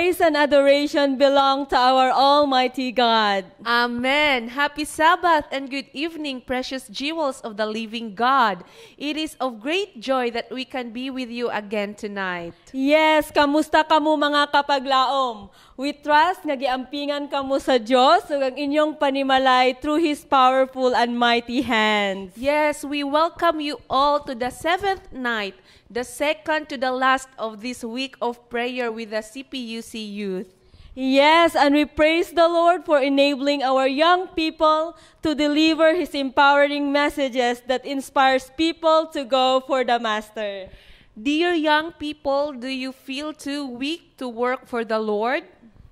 praise and adoration belong to our Almighty God. Amen. Happy Sabbath and good evening, precious jewels of the living God. It is of great joy that we can be with you again tonight. Yes, kamusta kamo mga kapaglaom? We trust nga giampingan kamo sa Dios ug ang inyong panimalay through His powerful and mighty hands. Yes, we welcome you all to the seventh night, the second to the last of this week of prayer with the CPUC youth. Yes, and we praise the Lord for enabling our young people to deliver His empowering messages that inspires people to go for the Master. Dear young people, do you feel too weak to work for the Lord?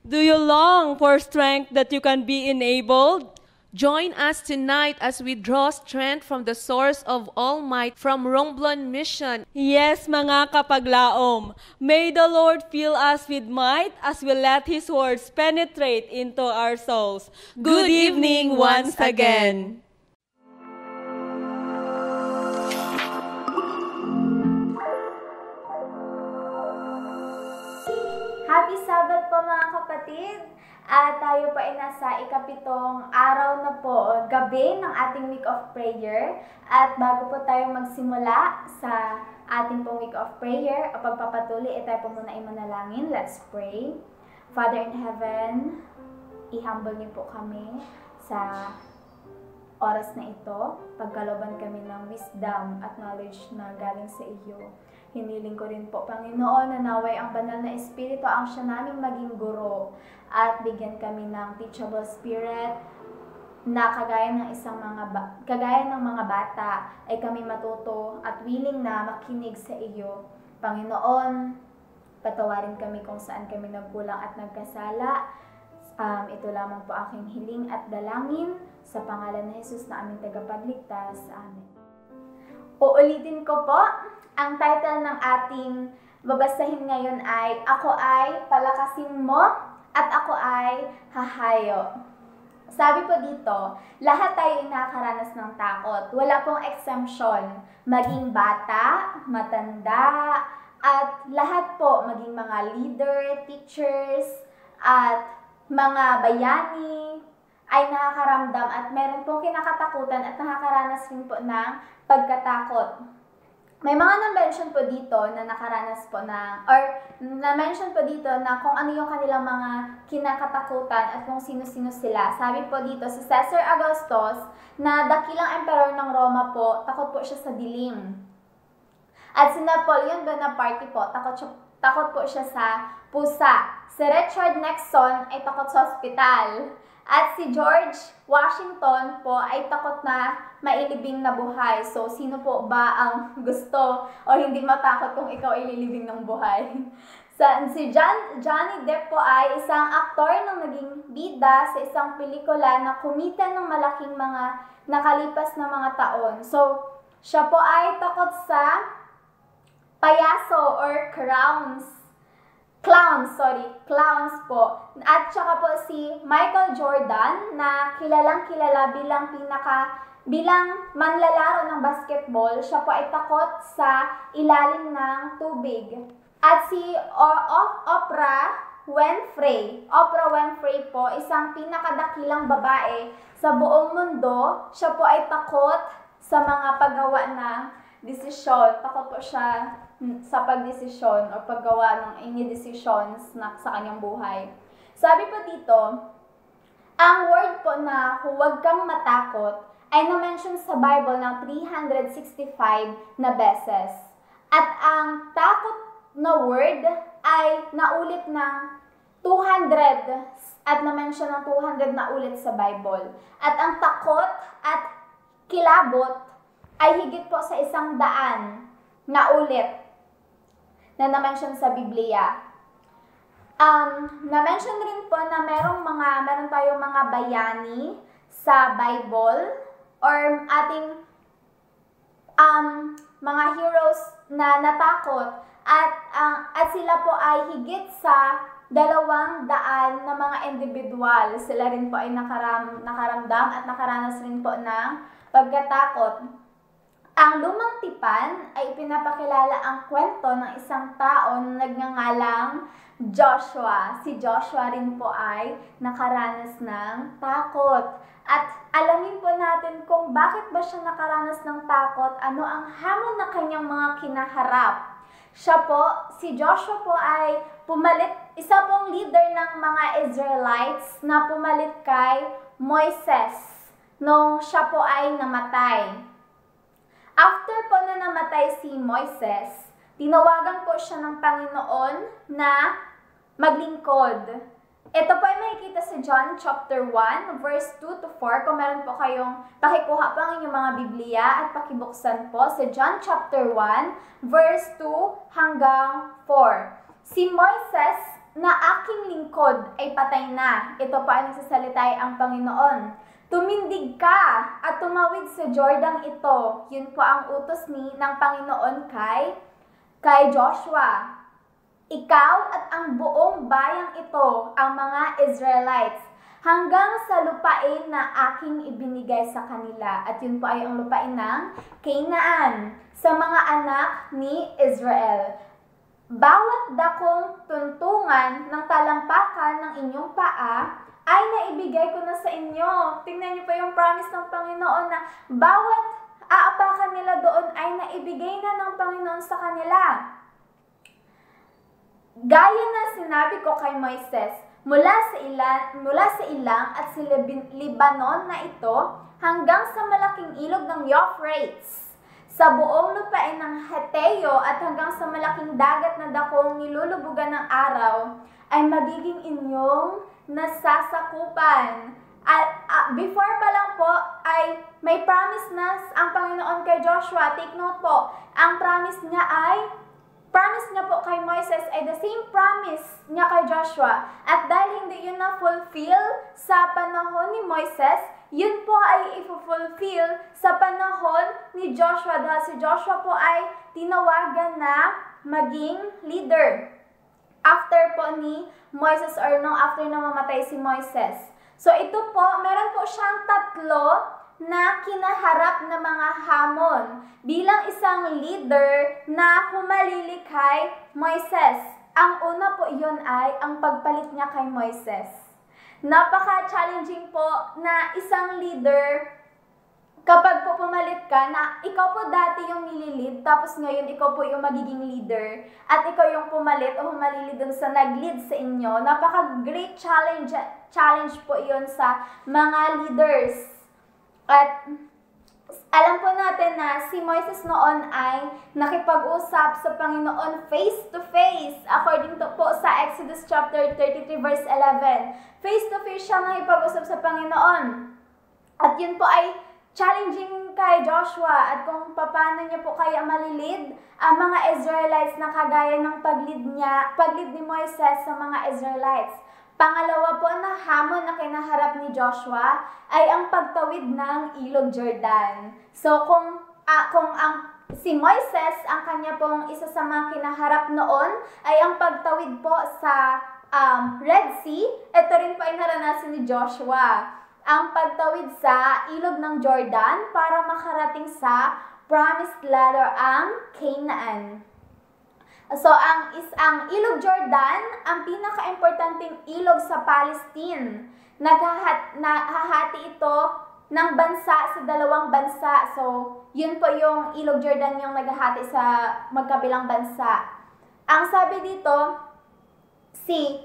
Do you long for strength that you can be enabled? Join us tonight as we draw strength from the source of all might from Romblon Mission. Yes, mga kapaglaom, may the Lord fill us with might as we let His words penetrate into our souls. Good evening once again. Happy Sabbath po mga kapatid! At tayo po ay nasa ikapitong araw na po, gabi ng ating week of prayer. At bago po tayo magsimula sa ating pong week of prayer, o pagpapatuloy, tayo po muna ay manalangin. Let's pray. Father in heaven, i-humble niyo po kami sa oras na ito. Pagkaloban kami ng wisdom at knowledge na galing sa iyo. Hiniling ko rin po, Panginoon, na naway ang banal na Espiritu ang siya naming maging guro at bigyan kami ng teachable spirit na kagaya ng mga bata ay kami matuto at willing na makinig sa iyo. Panginoon, patawarin kami kung saan kami nagkulang at nagkasala. Ito lamang po aking hiling at dalangin sa pangalan ni Jesus na aming tagapagligtas. Amen. Uulitin ko po, ang title ng ating babasahin ngayon ay Ako ay palakasin mo at ako ay hahayo. Sabi po dito, lahat tayo ay nakakaranas ng takot. Wala pong exemption. Maging bata, matanda, at lahat po, maging mga leader, teachers, at mga bayani, ay nakakaramdam at meron pong kinakatakutan at nakakaranas rin po ng pagkatakot. May mga na-mention po dito na nakaranas po na-mention po dito na kung ano yung kanilang mga kinakatakutan at kung sino-sino sila. Sabi po dito, si Caesar Augustus, na dakilang emperor ng Roma po, takot po siya sa dilim. At si Napoleon Bonaparte po, takot po siya sa pusa. Si Richard Nixon ay takot sa ospital. At si George Washington po ay takot na mailibing na buhay. So, sino po ba ang gusto o hindi matakot kung ikaw ay lilibing ng buhay? Si Johnny Depp po ay isang aktor na naging bida sa isang pelikula na kumita ng malaking mga nakalipas na mga taon. So, siya po ay takot sa payaso or clowns po. At saka po si Michael Jordan na kilalang-kilala bilang manlalaro ng basketball, siya po ay takot sa ilalim ng tubig. At si Oprah Winfrey po, isang pinakadakilang babae sa buong mundo, siya po ay takot sa mga paggawa ng desisyon. Takot po siya sa pagdesisyon o paggawa ng any decisions sa kanyang buhay. Sabi po dito, ang word po na huwag kang matakot ay na-mention sa Bible ng 365 na beses. At ang takot na word ay naulit ng 200 at na-mention ng 200 na ulit sa Bible. At ang takot at kilabot ay higit po sa 100 na ulit na na-mention sa Biblia. Na-mention rin po na meron tayong mga bayani sa Bible or ating mga heroes na natakot at sila po ay higit sa 200 na mga individual. Sila rin po ay nakaramdam at nakaranas rin po ng pagkatakot. Ang lumang tipan ay ipinapakilala ang kwento ng isang tao na nagngangalang Joshua. Si Joshua rin po ay nakaranas ng takot. At alamin po natin kung bakit ba siya nakaranas ng takot, ano ang hamon na kanyang mga kinaharap. Si Joshua po ay isa pong leader ng mga Israelites na pumalit kay Moises nung siya po ay namatay. After po na namatay si Moises, tinawagan po siya ng Panginoon na maglingkod. Ito po ay makikita sa John chapter 1, verse 2 to 4. Kung meron po kayong pakikuha po ang inyong mga Biblia at pakibuksan po sa John chapter 1, verse 2 hanggang 4. Si Moises na aking lingkod ay patay na. Ito po ay nagsasalitay ang Panginoon. Tumindig ka at tumawid sa Jordan ito. Yun po ang utos ng Panginoon kay Joshua. Ikaw at ang buong bayang ito, ang mga Israelites, hanggang sa lupain na aking ibinigay sa kanila. At yun po ay ang lupain ng Canaan sa mga anak ni Israel. Bawat dakong tuntungan ng talampakan ng inyong paa ay naibigay ko na sa inyo. Tingnan niyo po yung promise ng Panginoon na bawat aapakan nila doon ay naibigay na ng Panginoon sa kanila. Gaya na sinabi ko kay Moises, mula sa ilang at sa Libanon na ito hanggang sa malaking ilog ng Euphrates, sa buong lupain ng Heteo at hanggang sa malaking dagat na dakong nilulubugan ng araw, ay magiging inyong nasasakupan. At before pa lang po ay may promise na ang Panginoon kay Joshua. Take note po, ang promise niya po kay Moises ay the same promise niya kay Joshua. At dahil hindi yun na-fulfill sa panahon ni Moises, yun po ay i-fulfill sa panahon ni Joshua. Dahil si Joshua po ay tinawagan na maging leader after po ni Moises or after na mamatay si Moises. So ito po, meron po siyang tatlo na kinaharap na mga hamon bilang isang leader na humalili kay Moises. Ang una po iyon ay ang pagpalit niya kay Moises. Napaka-challenging po na isang leader kapag po pumalit ka na ikaw po dati yung nililid, tapos ngayon ikaw po yung magiging leader, at ikaw yung pumalit o humalili dun sa nag-lead sa inyo. Napaka-great challenge po iyon sa mga leaders. At alam po natin na si Moises noon ay nakipag-usap sa Panginoon face to face. According to po sa Exodus chapter 33 verse 11. Face to face siya nakipag-usap sa Panginoon. At yun po ay challenging kay Joshua. At kung paano niya po kaya malilid ang mga Israelites na kagaya ng paglid ni Moises sa mga Israelites. Pangalawa po na hamon na kinaharap ni Joshua ay ang pagtawid ng Ilog Jordan. So kung si Moises, ang kanya pong isa sa mga kinaharap noon ay ang pagtawid po sa Red Sea, ito rin po ay naranasan ni Joshua. Ang pagtawid sa Ilog ng Jordan para makarating sa Promised Land or ang Canaan. So, ang Ilog Jordan, ang pinaka-importanting ilog sa Palestine. Nahahati ito ng bansa sa dalawang bansa. So, yun po yung Ilog Jordan yung naghahati sa magkabilang bansa. Ang sabi dito, si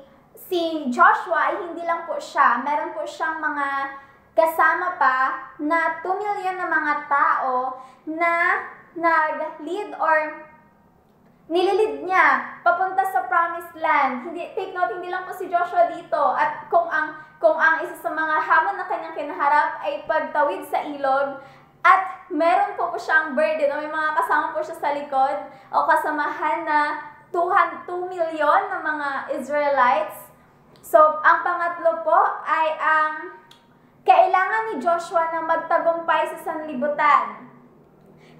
Joshua ay hindi lang po siya. Meron po siyang mga kasama pa na 2 million na mga tao na nag-lead or nililid niya papunta sa Promised Land. Take note, hindi lang po si Joshua dito. At kung ang isa sa mga hamon na kanyang kinaharap ay pagtawid sa ilog, at meron po siyang burden o may mga kasama po siya sa likod o kasamahan na 2 million na mga Israelites. So, ang pangatlo po ay ang kailangan ni Joshua na magtagumpay sa sanlibutan.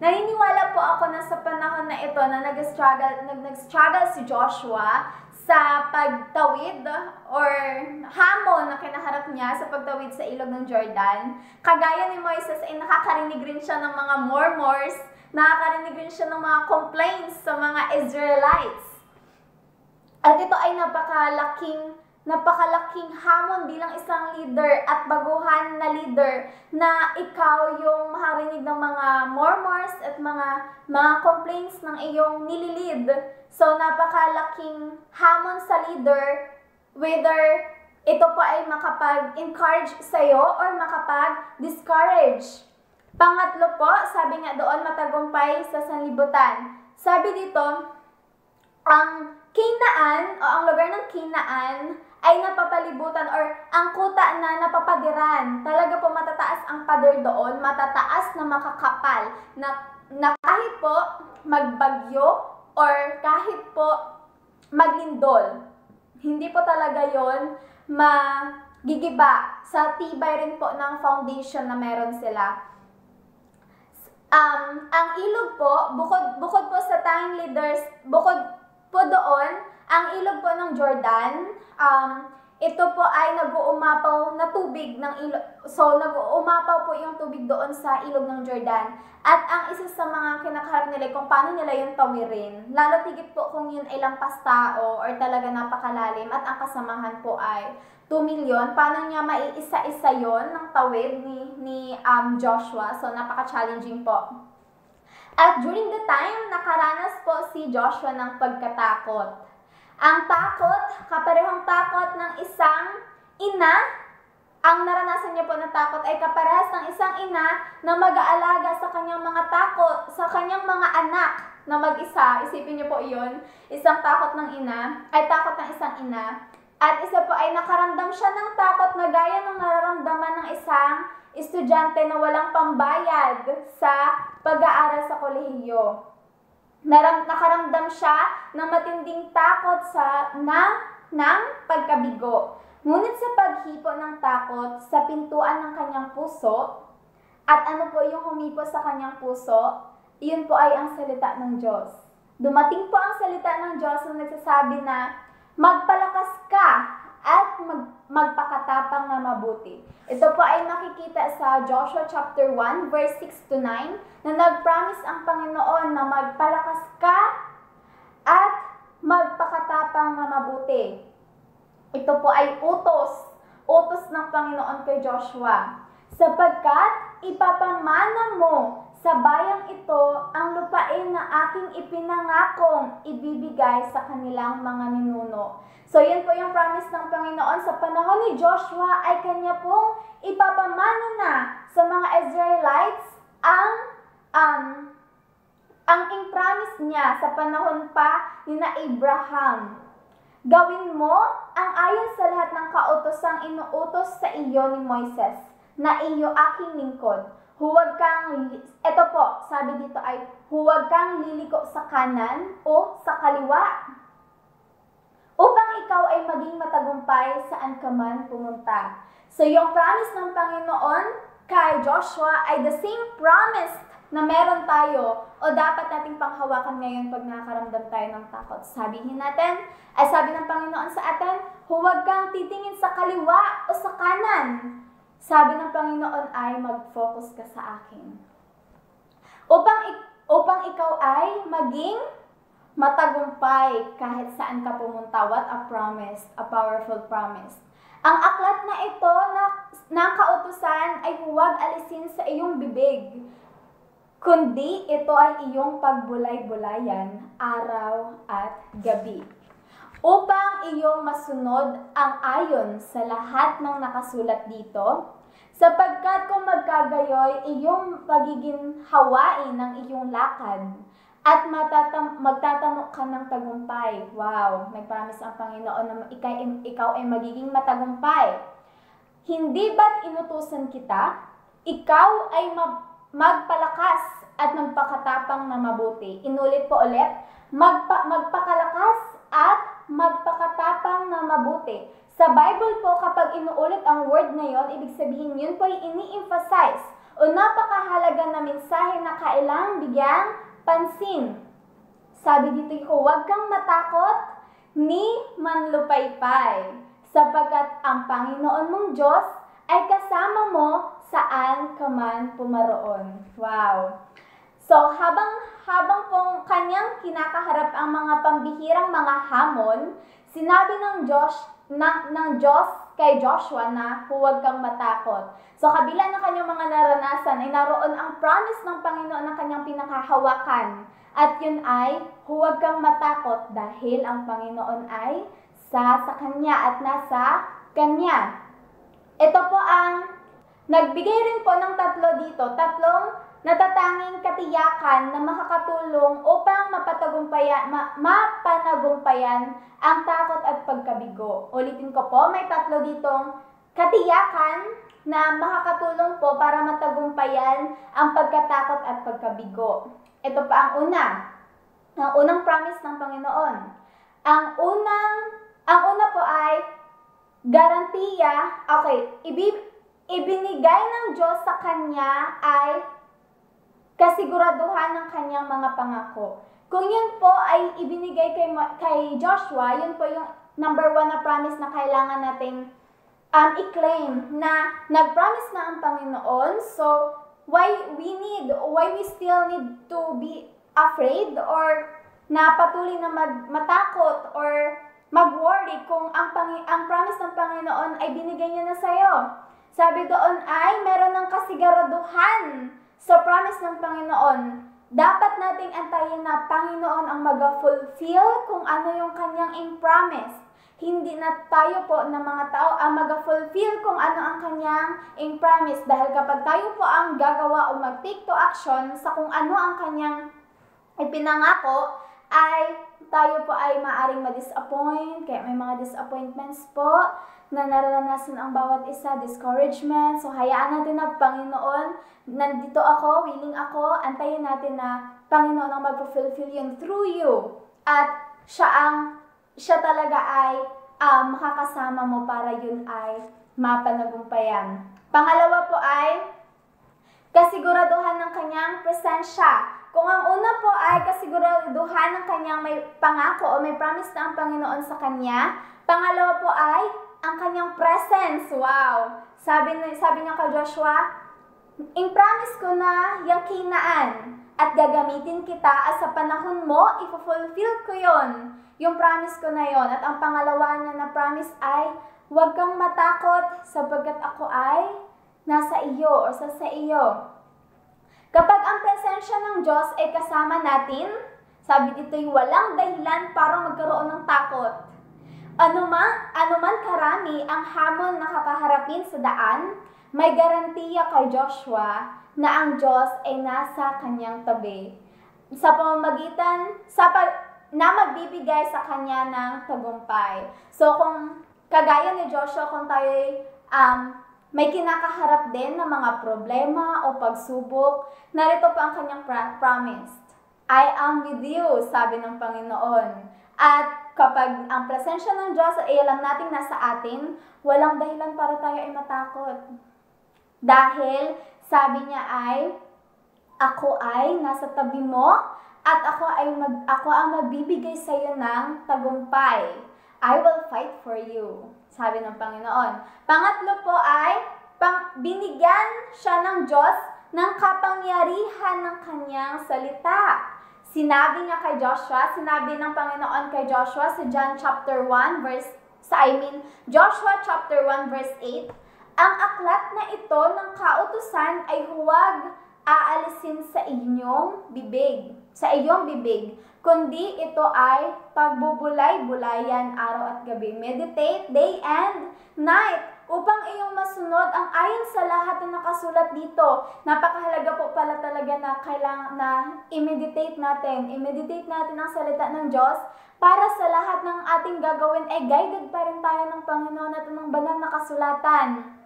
Naniniwala po ako na sa panahon na ito na nag-struggle si Joshua sa pagtawid or hamon na kinaharap niya sa pagtawid sa Ilog ng Jordan. Kagaya ni Moises ay nakakarinig rin siya ng mga murmurs nakakarinig rin siya ng mga complaints sa mga Israelites. At ito ay napakalaking hamon bilang isang leader at baguhan na leader na ikaw yung makarinig ng mga murmurs at mga complaints ng iyong nililid. So, napakalaking hamon sa leader whether ito po ay makapag-encourage sa'yo or makapag-discourage. Pangatlo po, sabi nga doon, matagumpay sa sanlibutan. Sabi dito, ang Canaan o ang lugar ng Canaan ay napapalibutan or ang kuta na napapadiran. Talaga po matataas ang pader doon, matataas na makakapal na kahit po magbagyo or kahit po maglindol. Hindi po talaga yon magigiba sa tibay rin po ng foundation na meron sila. Ang ilog po, bukod po sa tayong leaders, bukod po doon, ang ilog po ng Jordan, ito po ay nag-uumapaw na tubig ng ilog. So, nag-uumapaw po yung tubig doon sa ilog ng Jordan. At ang isa sa mga kinakaharap nila kung paano nila yung tawirin. Lalo tigit po kung yun ay lampas tao or talaga napakalalim at ang kasamahan po ay 2 million. Paano niya maiisa-isa yon ng tawid ni Joshua? So, napaka-challenging po. At during the time, nakaranas po si Joshua ng pagkatakot. Ang takot, kaparehong takot ng isang ina, ang naranasan niya po na takot ay kaparehas ng isang ina na mag-aalaga sa kanyang mga takot, sa kanyang mga anak na mag-isa. Isipin niyo po iyon, isang takot ng ina, ay takot ng isang ina. At isa po ay nakaramdam siya ng takot na gaya ng nararamdaman ng isang estudyante na walang pambayad sa pag-aaral sa kolehiyo. Nakaramdam siya ng matinding takot ng pagkabigo. Ngunit sa paghipo ng takot sa pintuan ng kanyang puso, at ano po yung humipo sa kanyang puso, iyon po ay ang salita ng Diyos. Dumating po ang salita ng Diyos na nagsasabi na, magpalakas ka at magpakatapang na mabuti. Ito po ay makikita sa Joshua chapter 1 verse 6 to 9 na nag-promise ang Panginoon na magpalakas ka at magpakatapang na mabuti. Ito po ay utos ng Panginoon kay Joshua, sapagkat ipapamana mo sa bayang ito ang lupain na aking ipinangakong ibibigay sa kanilang mga ninuno. So, yan po yung promise ng Panginoon. Sa panahon ni Joshua ay kanya pong ipapamana na sa mga Israelites ang in-promise niya sa panahon pa ni na Abraham. Gawin mo ang ayon sa lahat ng kautosang inuutos sa iyo ni Moises, na iyo aking lingkod. Ito po, sabi dito ay, huwag kang liliko sa kanan o sa kaliwa, upang ikaw ay maging matagumpay saan ka man pumunta. So yung promise ng Panginoon kay Joshua ay the same promise na meron tayo o dapat nating panghawakan ngayon pag nakakaramdam tayo ng takot. Sabi ng Panginoon sa atin, huwag kang titingin sa kaliwa o sa kanan. Sabi ng Panginoon ay mag-focus ka sa akin. Upang ikaw ay maging matagumpay kahit saan ka pumunta. What a promise, a powerful promise. Ang aklat na ito na kautusan ay huwag alisin sa iyong bibig, kundi ito ay iyong pagbulay-bulayan araw at gabi, upang iyong masunod ang ayon sa lahat ng nakasulat dito, sapagkat kung magkagayoy iyong pagiging hawain ng iyong lakad, at magtatanong ka ng tagumpay. Wow, nag-promise ang Panginoon na ikaw ay magiging matagumpay. Hindi ba't inutusan kita? Ikaw ay magpalakas at magpakatapang na mabuti. Inulit po ulit, magpakalakas at magpakatapang na mabuti. Sa Bible po, kapag inuulit ang word na yon, ibig sabihin yun po ay ini-emphasize o napakahalaga na mensahe na kailangang bigyang pansin. Sabi dito, huwag kang matakot ni manlupaypay, sapagkat ang Panginoon mong Diyos ay kasama mo saan ka man pumaroon. Wow! So, So, habang pong kanyang kinakaharap ang mga pambihirang mga hamon, sinabi ng Diyos kay Joshua na huwag kang matakot. So, kabila ng kanyang mga naranasan ay naroon ang promise ng Panginoon na kanyang pinakahawakan. At yun ay, huwag kang matakot dahil ang Panginoon ay sa kanya at nasa kanya. Ito po ang nagbigay rin po ng tatlong natatanging katiyakan na makakatulong upang mapanagumpayan ang takot at pagkabigo. Ulitin ko po, may 3 ditong katiyakan na makakatulong po para matagumpayan ang pagkatakot at pagkabigo. Ito pa ang unang promise ng Panginoon. Ang una po ay garantiya, ibinigay ng Diyos sa kanya ay kasiguraduhan ng kanyang mga pangako. Kung yun po ay ibinigay kay Joshua, yun po yung number 1 na promise na kailangan nating i-claim na nag-promise na ang Panginoon. So, why we still need to be afraid or na patuloy na matakot or mag-worry kung ang promise ng Panginoon ay binigay niya na sa'yo. Sabi doon ay meron ng kasiguraduhan sa promise ng Panginoon. Dapat nating antayin na Panginoon ang mag-fulfill kung ano yung kanyang in-promise. Hindi na tayo po na mga tao ang mag-fulfill kung ano ang kanyang in-promise. Dahil kapag tayo po ang gagawa o mag-take to action sa kung ano ang kanyang ipinangako, ay tayo po ay maaring ma-disappoint. Kaya may mga disappointments po na naranasan ang bawat isa, discouragement. So, hayaan natin na Panginoon, nandito ako, willing ako, antayin natin na Panginoon ang mag-fulfill yun through you. At siya talaga ay makakasama mo para yun ay mapanagumpayan. Pangalawa po ay kasiguraduhan ng kanyang presensya. Kung ang una po ay kasiguraduhan ng kanyang may pangako o may promise na ang Panginoon sa kanya, pangalawa po ay ang kanyang presence. Wow! Sabi niya kay Joshua, in-promise ko na yung kinaan at gagamitin kita at sa panahon mo, i-fulfill ko yon. Yung promise ko na yon. At ang pangalawa niya na promise ay, huwag kang matakot sapagkat ako ay nasa iyo o sa iyo. Kapag ang presensya ng Diyos ay kasama natin, sabi dito'y walang dahilan para magkaroon ng takot. Anuman karami ang hamon na kakaharapin sa daan, may garantiya kay Joshua na ang Diyos ay nasa kanyang tabi. Sa pamamagitan, na magbibigay sa kanya ng tagumpay. So kung kagaya ni Joshua, kung tayo may kinakaharap din na mga problema o pagsubok, narito pa ang kanyang promise. I am with you, sabi ng Panginoon. At kapag ang presensya ng Diyos ay alam natin nasa atin, walang dahilan para tayo ay matakot. Dahil sabi niya ay, ako ay nasa tabi mo at ako ang magbibigay sa iyo ng tagumpay. I will fight for you, sabi ng Panginoon. Pangatlo po ay, binigyan siya ng Diyos ng kapangyarihan ng kanyang salita. Sinabi ng Panginoon kay Joshua sa Joshua chapter 1 verse 8, ang aklat na ito ng kautusan ay huwag aalisin sa iyong bibig, kundi ito ay pagbubulay-bulayan araw at gabi. Meditate day and night upang iyong masunod ang ayon sa lahat na nakasulat dito. Napakahalaga po pala talaga na kailangan na i-meditate natin ang salita ng Diyos para sa lahat ng ating gagawin ay guided pa rin tayo ng Panginoon at ng banal na kasulatan.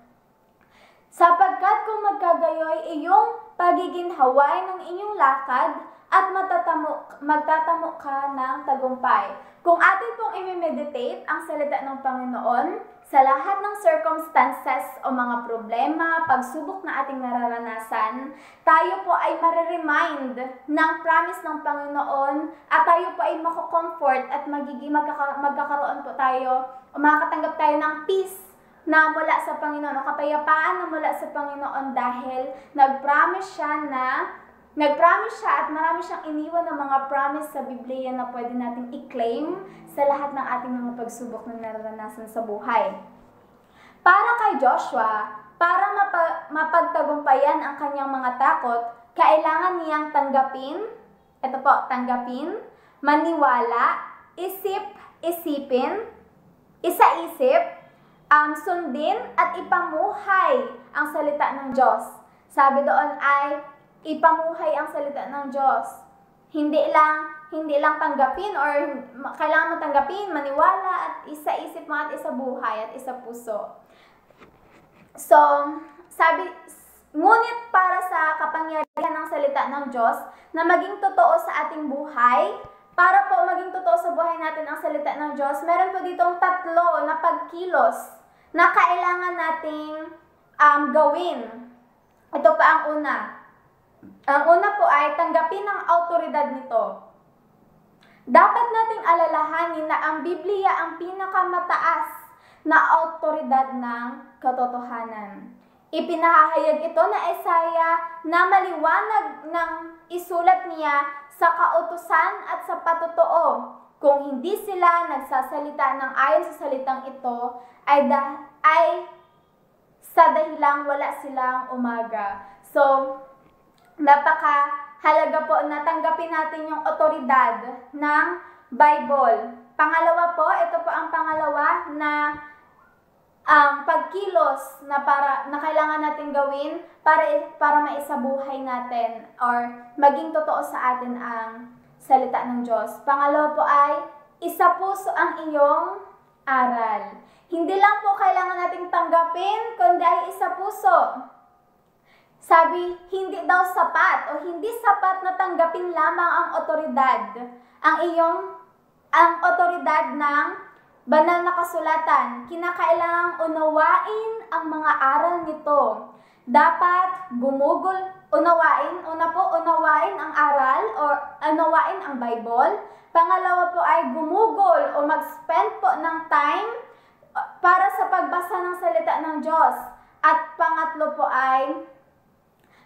Sapagkat kung magkagayoy iyong pagiginhaway ng inyong lakad at magtatamo ka ng tagumpay. Kung atin pong i-meditate ang salita ng Panginoon, sa lahat ng circumstances o mga problema, pagsubok na ating nararanasan, tayo po ay mariremind ng promise ng Panginoon at tayo po ay mako-comfort at magkakaroon po tayo o makakatanggap tayo ng peace na mula sa Panginoon o kapayapaan na mula sa Panginoon dahil nag-promise siya na nag-promise siya at marami siyang iniwan ng mga promise sa Biblia na pwede nating i-claim sa lahat ng ating mga pagsubok na nararanasan sa buhay. Para kay Joshua, para mapagtagumpayan ang kanyang mga takot, kailangan niyang tanggapin, maniwala, isipin, isaisip, sundin at ipamuhay ang salita ng Diyos. Sabi doon ay ipamuhay ang salita ng Diyos. Hindi lang tanggapin or kailangan mo tanggapin, maniwala at isaisip mo at isabuhay at isapuso. So, ngunit para sa kapangyarihan ng salita ng Diyos na maging totoo sa ating buhay, para po maging totoo sa buhay natin ang salita ng Diyos, meron po ditong 3 na pagkilos na kailangan nating gawin. Ito pa ang una. Ang una po ay tanggapin ang autoridad nito. Dapat nating alalahanin na ang Biblia ang pinakamataas na autoridad ng katotohanan. Ipinahayag ito na Isaiah na maliwanag ng isulat niya sa kautusan at sa patotoo. Kung hindi sila nagsasalita ng ayon sa salitang ito, ay sa dahilang wala silang umaga. So, napakahalaga po na tanggapin natin yung otoridad ng Bible. Pangalawa po, ito po ang pangalawa na pagkilos na kailangan natin gawin para maisabuhay natin or maging totoo sa atin ang salita ng Diyos. Pangalawa po ay isapuso ang iyong aral. Hindi lang po kailangan nating tanggapin, kundi ay isapuso. Sabi, hindi daw sapat o hindi sapat na tanggapin lamang ang otoridad, ang otoridad ng banal na kasulatan. Kinakailangang unawain ang mga aral nito. Dapat unawain ang aral o unawain ang Bible. Pangalawa po ay gumugol o mag-spend po ng time para sa pagbasa ng salita ng Diyos. At pangatlo po ay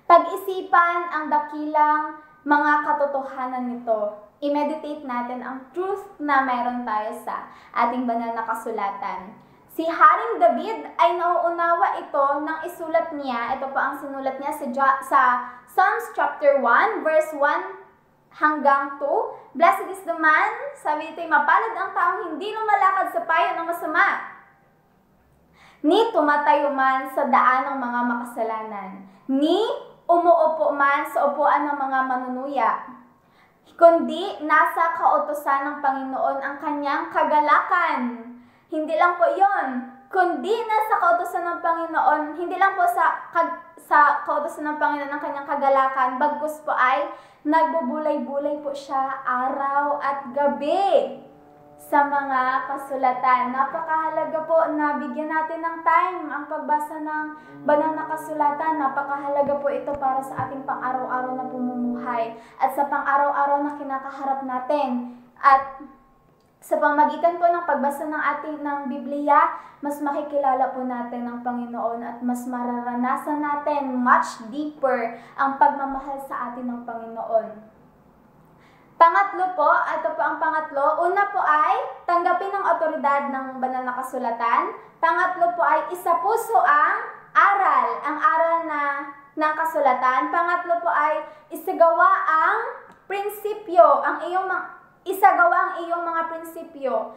pag-isipan ang dakilang mga katotohanan nito. I-meditate natin ang truth na mayroon tayo sa ating banal na kasulatan. Si Haring David ay nauunawa ito ng isulat niya. Ito po ang sinulat niya sa Psalms chapter 1, verse 1 hanggang 2. Blessed is the man, sabi dito, mapalad ang taong hindi lumalakad sa payo ng masama, ni tumatayo man sa daan ng mga makasalanan, ni umuupo man sa upuan ng mga manunuya, kundi nasa kautusan ng Panginoon ang kanyang kagalakan. Hindi lang po yon, kundi nasa kautusan ng Panginoon, hindi lang po sa kautusan ng Panginoon ang kanyang kagalakan, bagkus po ay nagbubulay-bulay po siya araw at gabi sa mga kasulatan. Napakahalaga po na bigyan natin ng time ang pagbasa ng banal na kasulatan. Napakahalaga po ito para sa ating pang-araw-araw na pamumuhay at sa pang-araw-araw na kinakaharap natin. At sa pamagitan po ng pagbasa ng Biblia, mas makikilala po natin ang Panginoon at mas mararanasan natin much deeper ang pagmamahal sa atin ng Panginoon. Pangatlo po, ito po ang pangatlo. Una po ay tanggapin ang otoridad ng banal na kasulatan. Pangatlo po ay isapuso ang aral ng kasulatan. Pangatlo po ay isagawa ang iyong mga prinsipyo.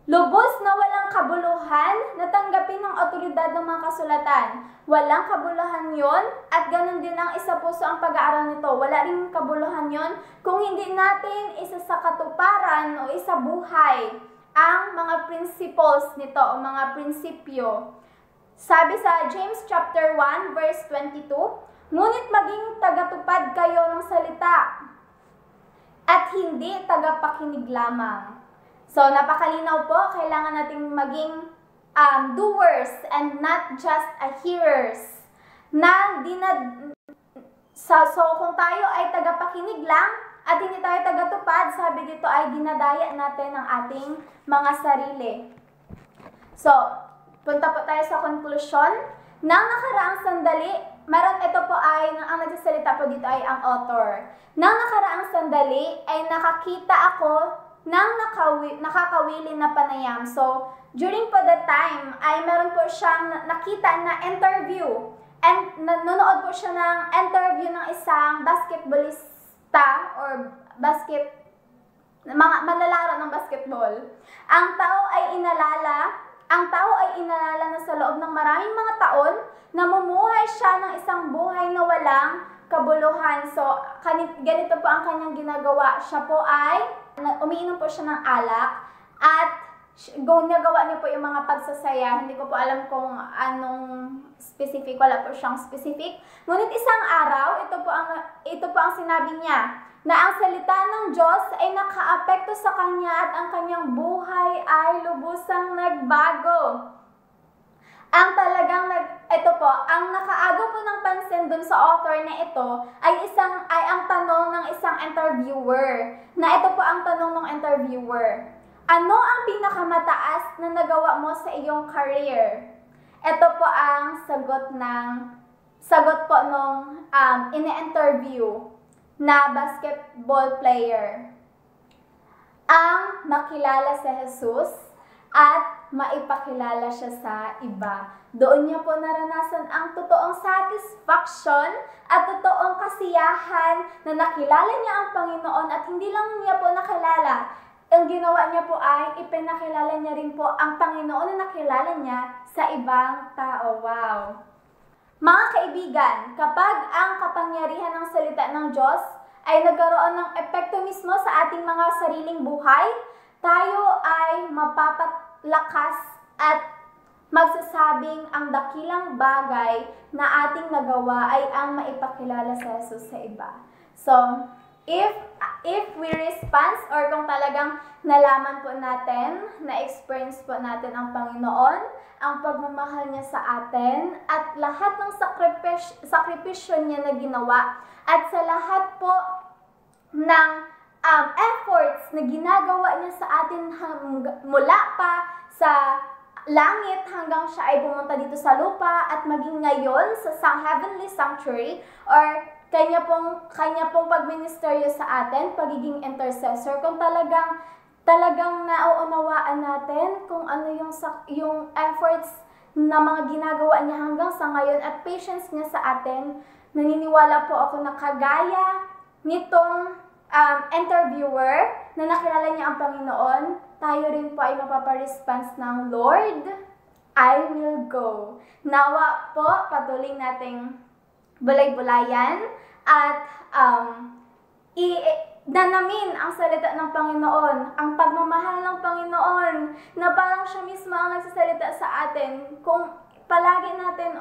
Lubos na walang kabuluhan na tanggapin ang otoridad ng mga kasulatan. Walang kabuluhan yon at ganun din ang isapuso ang pag-aaral nito. Wala rin kabuluhan yon kung hindi natin isa sa katuparan o isabuhay ang mga principles nito o mga prinsipyo. Sabi sa James chapter 1 verse 22, ngunit maging tagatupad kayo ng salita at hindi tagapakinig lamang. So, napakalinaw po, kailangan nating maging doers and not just hearers. So, kung tayo ay tagapakinig lang at hindi tayo tagatupad, sabi dito ay dinadaya natin ang ating mga sarili. So, punta po tayo sa conclusion. Nang nakaraang sandali, ito po ay, ang nagsasalita po dito ay ang author. Nang nakaraang sandali ay nakakita ako ng nakakawili na panayam. So, during po that time ay meron po siyang nakita na interview. And nanonood po siya ng interview ng isang basketballista or mga manlalaro ng basketball. Ang tao ay inalala na sa loob ng maraming mga taon, namumuhay siya ng isang buhay na walang kabuluhan. So, ganito po ang kanyang ginagawa. Siya po ay, umiinom po siya ng alak at nagawa niya po yung mga pagsasaya. Hindi ko po alam kung anong specific, wala po siyang specific. Ngunit isang araw, ito po ang sinabi niya, na ang salita ng Diyos ay nakaapekto sa kanya at ang kanyang buhay ay lubusang nagbago. Ang nakaagaw po ng pansin dun sa author na ito ay ang tanong ng isang interviewer. Na ito po ang tanong ng interviewer. Ano ang pinakamataas na nagawa mo sa iyong career? Ito po ang sagot po nung ine-interview na basketball player. Ang makilala sa Jesus at maipakilala siya sa iba. Doon niya po naranasan ang totoong satisfaction at totoong kasiyahan na nakilala niya ang Panginoon at hindi lang niya po nakilala. Ang ginawa niya po ay ipinakilala niya rin po ang Panginoon na nakilala niya sa ibang tao. Wow! Mga kaibigan, kapag ang kapangyarihan ng salita ng Diyos ay nagkaroon ng epekto mismo sa ating mga sariling buhay, tayo ay mapapatlakas at magsasabing ang dakilang bagay na ating nagawa ay ang maipakilala sa Jesus sa iba. So, if we respond or kung talagang nalaman po natin, na-experience po natin ang Panginoon, ang pagmamahal niya sa atin, at lahat ng sakripisyo niya na ginawa, at sa lahat po ng efforts na ginagawa niya sa atin mula pa sa langit hanggang siya ay pumunta dito sa lupa at maging ngayon sa heavenly sanctuary or kanya pong pagministeryo sa atin, pagiging intercessor, kung talagang nauunawaan natin kung ano yung efforts na mga ginagawa niya hanggang sa ngayon at patience niya sa atin, naniniwala po ako na kagaya nitong interviewer na nakilala niya ang Panginoon, tayo rin po ay mapaparesponse ng Lord, I will go. Nawa po, patuloy nating bulay-bulayan at danamin ang salita ng Panginoon, ang pagmamahal ng Panginoon, na parang siya mismo ang nagsasalita sa atin. Kung palagi natin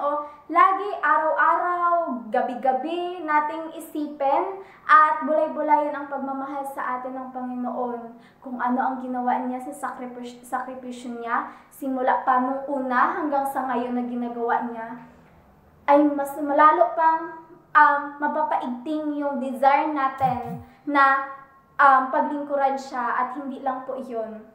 lagi, araw-araw, gabi-gabi nating isipin at bulay-bulayan ang pagmamahal sa atin ng Panginoon. Kung ano ang ginawa niya sa sakripisyo niya, simula pa nung una hanggang sa ngayon na ginagawa niya, ay mas malalo pang mapapaigting yung desire natin na paglingkuran siya at hindi lang po iyon.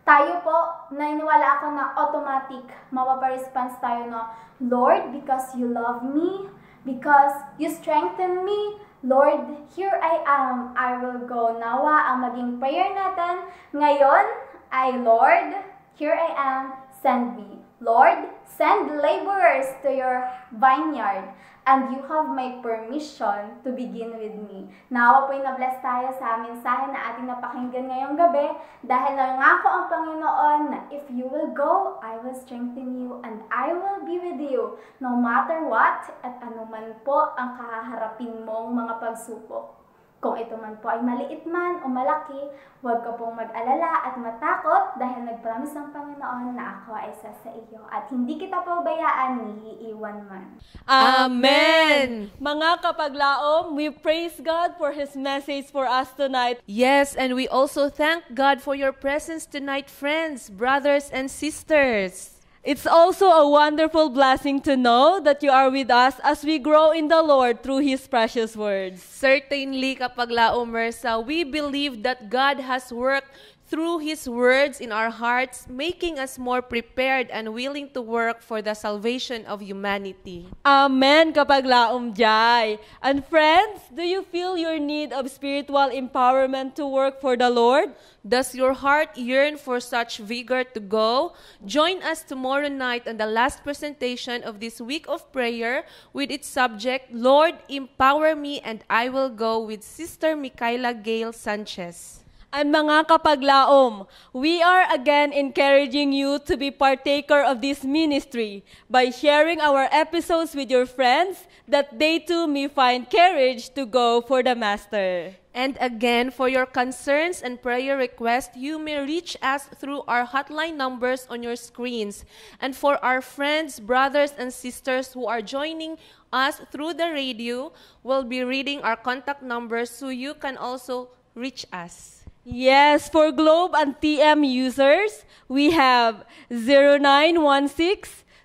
Tayo po, naniniwala ako na automatic mapaparesponse tayo na, Lord, because you love me, because you strengthen me, Lord, here I am, I will go. Nawa, ang maging prayer natin ngayon ay, Lord, here I am, send me. Lord, send laborers to your vineyard, and you have my permission to begin with me. Nawa po'y na-bless tayo sa mensahe na ating napakinggan ngayong gabi dahil nangako ang Panginoon na if you will go, I will strengthen you and I will be with you no matter what at anuman po ang kahaharapin mong mga pagsubok. Kung ito man po ay maliit man o malaki, huwag ka pong mag-alala at matakot dahil nag-promise ang Panginoon na ako ay isa sa iyo at hindi kita pabayaan ni iiwan man. Amen! Mga kapaglaom, we praise God for His message for us tonight. Yes, and we also thank God for your presence tonight, friends, brothers, and sisters. It's also a wonderful blessing to know that you are with us as we grow in the Lord through His precious words. Certainly, kapag laomersa, we believe that God has worked through His words in our hearts, making us more prepared and willing to work for the salvation of humanity. Amen kapag laom jay. And friends, do you feel your need of spiritual empowerment to work for the Lord? Does your heart yearn for such vigor to go? Join us tomorrow night on the last presentation of this week of prayer with its subject, Lord, Empower Me and I Will Go, with Sister Micaela Gail Sanchez. And mga kapaglaom, we are again encouraging you to be partaker of this ministry by sharing our episodes with your friends that they too may find courage to go for the Master. And again, for your concerns and prayer requests, you may reach us through our hotline numbers on your screens. And for our friends, brothers, and sisters who are joining us through the radio, we'll be reading our contact numbers so you can also reach us. Yes, for Globe and TM users, we have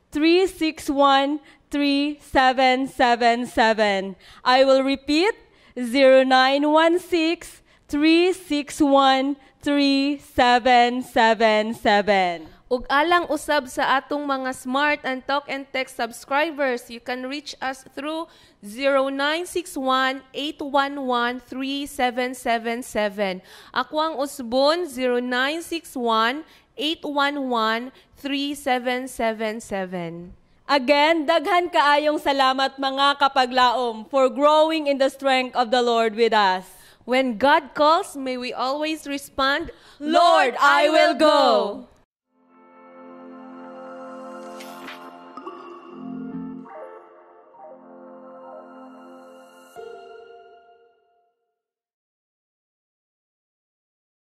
0916-361-3777. I will repeat, 0916-361-3777. Ug alang usab sa atong mga smart and talk and text subscribers, you can reach us through 0961-811-3777. Ako ang usbon, 0961-811-3777. Again, daghan kaayong salamat mga kapaglaom for growing in the strength of the Lord with us. When God calls, may we always respond, Lord, I will go.